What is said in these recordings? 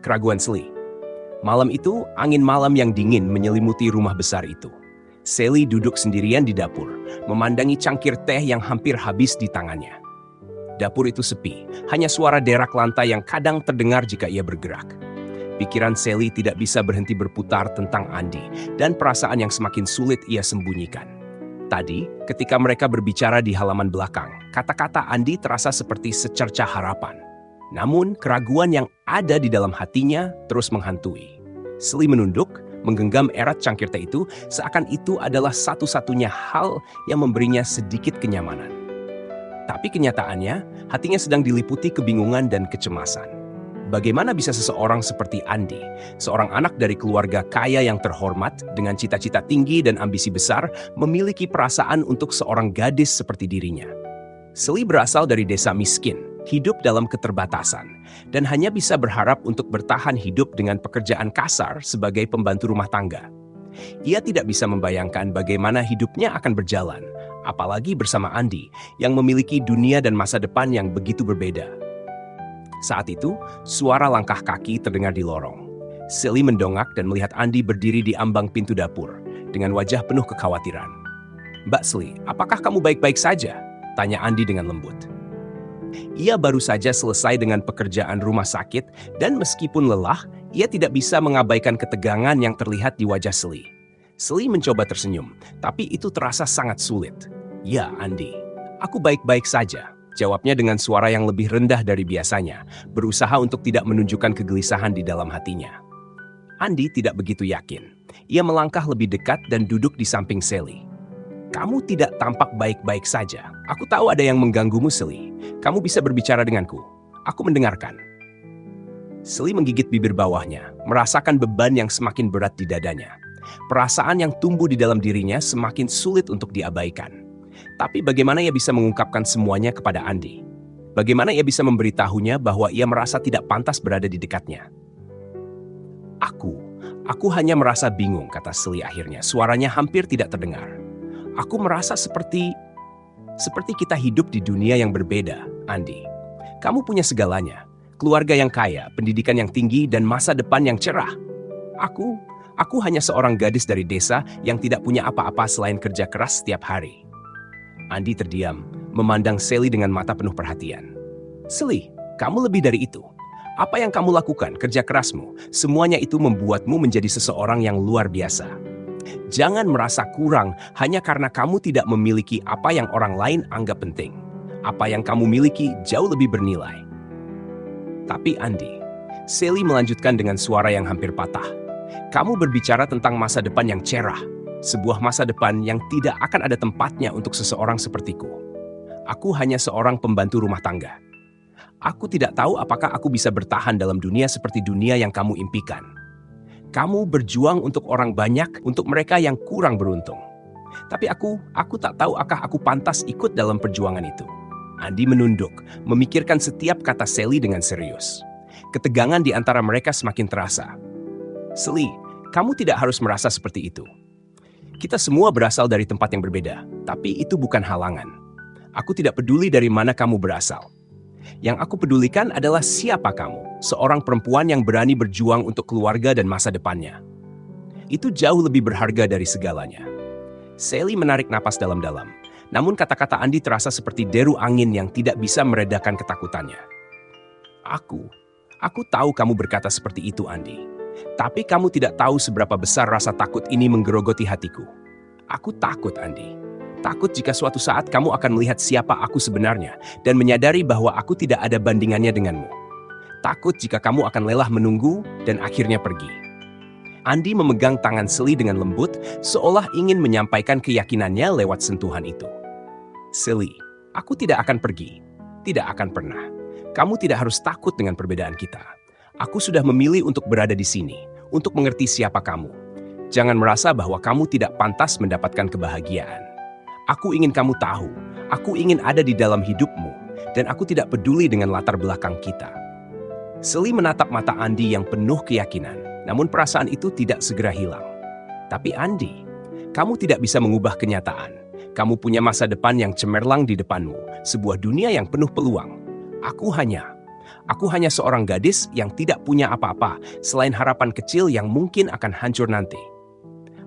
Keraguan Sally. Malam itu, angin malam yang dingin menyelimuti rumah besar itu. Sally duduk sendirian di dapur, memandangi cangkir teh yang hampir habis di tangannya. Dapur itu sepi, hanya suara derak lantai yang kadang terdengar jika ia bergerak. Pikiran Sally tidak bisa berhenti berputar tentang Andy dan perasaan yang semakin sulit ia sembunyikan. Tadi, ketika mereka berbicara di halaman belakang, kata-kata Andy terasa seperti secercah harapan. Namun, keraguan yang ada di dalam hatinya terus menghantui. Sally menunduk, menggenggam erat cangkir teh itu, seakan itu adalah satu-satunya hal yang memberinya sedikit kenyamanan. Tapi kenyataannya, hatinya sedang diliputi kebingungan dan kecemasan. Bagaimana bisa seseorang seperti Andy, seorang anak dari keluarga kaya yang terhormat dengan cita-cita tinggi dan ambisi besar, memiliki perasaan untuk seorang gadis seperti dirinya? Sally berasal dari desa miskin, hidup dalam keterbatasan, dan hanya bisa berharap untuk bertahan hidup dengan pekerjaan kasar sebagai pembantu rumah tangga. Ia tidak bisa membayangkan bagaimana hidupnya akan berjalan, apalagi bersama Andy yang memiliki dunia dan masa depan yang begitu berbeda. Saat itu, suara langkah kaki terdengar di lorong. Sally mendongak dan melihat Andy berdiri di ambang pintu dapur dengan wajah penuh kekhawatiran. "Mbak Sally, apakah kamu baik-baik saja?" tanya Andy dengan lembut. Ia baru saja selesai dengan pekerjaan rumah sakit dan meskipun lelah, ia tidak bisa mengabaikan ketegangan yang terlihat di wajah Sally. Sally mencoba tersenyum, tapi itu terasa sangat sulit. "Ya, Andy, aku baik-baik saja," jawabnya dengan suara yang lebih rendah dari biasanya, berusaha untuk tidak menunjukkan kegelisahan di dalam hatinya. Andy tidak begitu yakin. Ia melangkah lebih dekat dan duduk di samping Sally. "Kamu tidak tampak baik-baik saja. Aku tahu ada yang mengganggumu, Sally. Kamu bisa berbicara denganku. Aku mendengarkan." Sally menggigit bibir bawahnya, merasakan beban yang semakin berat di dadanya. Perasaan yang tumbuh di dalam dirinya semakin sulit untuk diabaikan. Tapi bagaimana ia bisa mengungkapkan semuanya kepada Andy? Bagaimana ia bisa memberitahunya bahwa ia merasa tidak pantas berada di dekatnya? Aku hanya merasa bingung," kata Sally akhirnya. Suaranya hampir tidak terdengar. "Aku merasa seperti kita hidup di dunia yang berbeda, Andy. Kamu punya segalanya, keluarga yang kaya, pendidikan yang tinggi, dan masa depan yang cerah. Aku hanya seorang gadis dari desa yang tidak punya apa-apa selain kerja keras setiap hari." Andy terdiam, memandang Sally dengan mata penuh perhatian. "Sally, kamu lebih dari itu. Apa yang kamu lakukan, kerja kerasmu, semuanya itu membuatmu menjadi seseorang yang luar biasa. Jangan merasa kurang hanya karena kamu tidak memiliki apa yang orang lain anggap penting. Apa yang kamu miliki jauh lebih bernilai." "Tapi Andy," Sally melanjutkan dengan suara yang hampir patah, "kamu berbicara tentang masa depan yang cerah, sebuah masa depan yang tidak akan ada tempatnya untuk seseorang sepertiku. Aku hanya seorang pembantu rumah tangga. Aku tidak tahu apakah aku bisa bertahan dalam dunia seperti dunia yang kamu impikan. Kamu berjuang untuk orang banyak, untuk mereka yang kurang beruntung. Tapi aku tak tahu apakah aku pantas ikut dalam perjuangan itu." Andy menunduk, memikirkan setiap kata Sally dengan serius. Ketegangan di antara mereka semakin terasa. "Sally, kamu tidak harus merasa seperti itu. Kita semua berasal dari tempat yang berbeda, tapi itu bukan halangan. Aku tidak peduli dari mana kamu berasal. Yang aku pedulikan adalah siapa kamu, seorang perempuan yang berani berjuang untuk keluarga dan masa depannya. Itu jauh lebih berharga dari segalanya." Sally menarik napas dalam-dalam, namun kata-kata Andy terasa seperti deru angin yang tidak bisa meredakan ketakutannya. Aku tahu kamu berkata seperti itu, Andy. Tapi kamu tidak tahu seberapa besar rasa takut ini menggerogoti hatiku. Aku takut, Andy. Takut jika suatu saat kamu akan melihat siapa aku sebenarnya dan menyadari bahwa aku tidak ada bandingannya denganmu. Takut jika kamu akan lelah menunggu dan akhirnya pergi. Andy memegang tangan Sally dengan lembut, seolah ingin menyampaikan keyakinannya lewat sentuhan itu. "Sally, aku tidak akan pergi. Tidak akan pernah. Kamu tidak harus takut dengan perbedaan kita. Aku sudah memilih untuk berada di sini, untuk mengerti siapa kamu. Jangan merasa bahwa kamu tidak pantas mendapatkan kebahagiaan. Aku ingin kamu tahu, aku ingin ada di dalam hidupmu, dan aku tidak peduli dengan latar belakang kita." Sally menatap mata Andy yang penuh keyakinan, namun perasaan itu tidak segera hilang. "Tapi Andy, kamu tidak bisa mengubah kenyataan. Kamu punya masa depan yang cemerlang di depanmu, sebuah dunia yang penuh peluang. Aku hanya seorang gadis yang tidak punya apa-apa selain harapan kecil yang mungkin akan hancur nanti.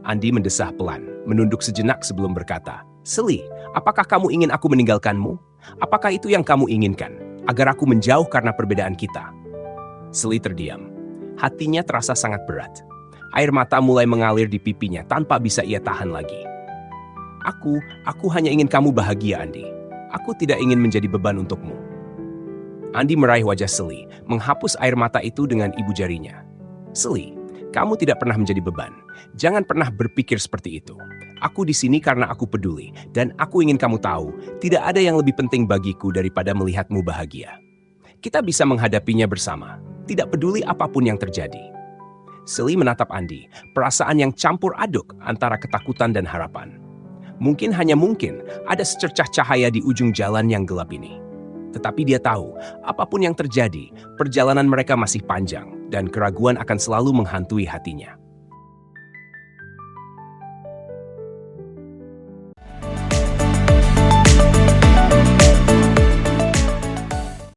Andi mendesah pelan, menunduk sejenak sebelum berkata, "Sally, apakah kamu ingin aku meninggalkanmu? Apakah itu yang kamu inginkan? Agar aku menjauh karena perbedaan kita?" Sally terdiam. Hatinya terasa sangat berat. Air mata mulai mengalir di pipinya tanpa bisa ia tahan lagi. Aku hanya ingin kamu bahagia, Andi. Aku tidak ingin menjadi beban untukmu." Andi meraih wajah Sally, menghapus air mata itu dengan ibu jarinya. "Sally, kamu tidak pernah menjadi beban. Jangan pernah berpikir seperti itu. Aku di sini karena aku peduli, dan aku ingin kamu tahu, tidak ada yang lebih penting bagiku daripada melihatmu bahagia. Kita bisa menghadapinya bersama, tidak peduli apapun yang terjadi." Sally menatap Andi, perasaan yang campur aduk antara ketakutan dan harapan. Mungkin hanya mungkin ada secercah cahaya di ujung jalan yang gelap ini. Tetapi dia tahu, apapun yang terjadi, perjalanan mereka masih panjang dan keraguan akan selalu menghantui hatinya.